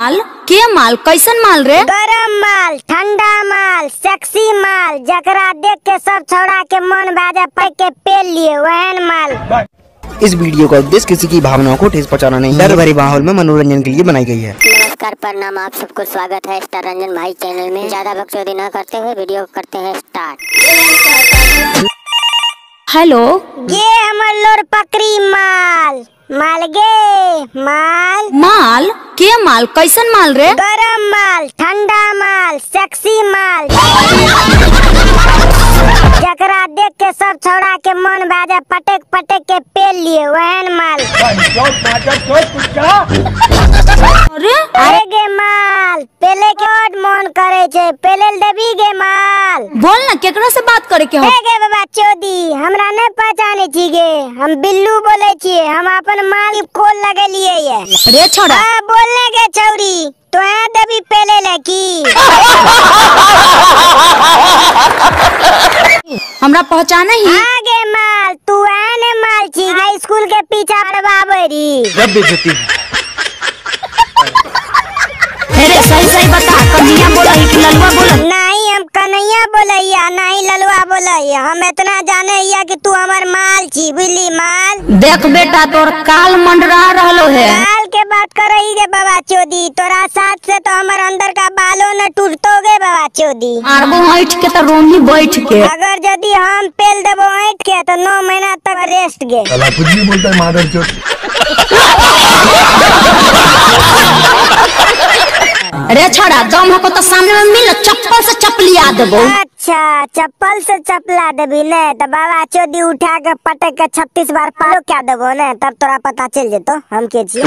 माल के माल कैसन माल रे? गरम माल, ठंडा माल, सेक्सी माल, जकरा देख के सब छौड़ा के मन बाजा पक के पेल लिए वहन माल। इस वीडियो का उद्देश्य किसी की भावनाओं को ठेस पहुंचाना नहीं, डर भरे माहौल में मनोरंजन के लिए बनाई गई है। नमस्कार, प्रणाम, आप सबको स्वागत है स्टार रंजन भाई चैनल में। ज्यादा बकचोदी न करते हुए वीडियो करते हैं स्टार्ट। हेलो, ये हमर लोर पकड़ी माल माल गे माल माल के माल कैसन माल रे? गरम माल, ठंडा माल, सेक्सी माल, जकरा देख के सब छौड़ा के मन बाजा पटक पटक के पेल लिए वहन माल। अरे गे माल, पेले के और मन करे छे, पेले देबी गे माल। बोल ना, केकरा से बात करे के हो? गे बाबा चोदी, हमरा नहीं पहचाने छी गे, हम बिल्लू बोले छिए, हम अपन माल खोल लगे लिए ये। रे छोड़ा, बोलने के छौरी, तो है देबी पेले लकी। हमरा पहचाने ही? आगे माल, तू आने माल छी, हाई स्कूल के पीछा पड़वाबरी। जब बेइज्जती अरे सही सही बता, कन्हैया बोला ही कि ललुआ बोला? नहीं, हम कन्हैया बोलैया, नहीं ललुआ बोलैया। हम इतना जाने हिया कि तू हमार माल छी, बुझली माल। देख बेटा, तोर काल मंडरा रहलो है। काल के बात कर रही गे बाबा चोदी, तोरा साथ से तो हमार अंदर का बालों न टूटतो गे बाबा चोदी। मारबो ऐठ के तो रोनी बैठ के। अगर यदि हम पेल देबो ऐठ के तो 9 महीना तक रेस्ट गे। साला कुछ भी बोलता है मादरचोद। अरे छोड़ा, दम हो तो सामने में मिल, चप्पल से चपलिया देबो। अच्छा, चप्पल से चपला देबी ने तो बाबा चोदी उठा के पटक के 36 बार पालो क्या देबो ने, तब तोरा पता चल जेतो हम के छी।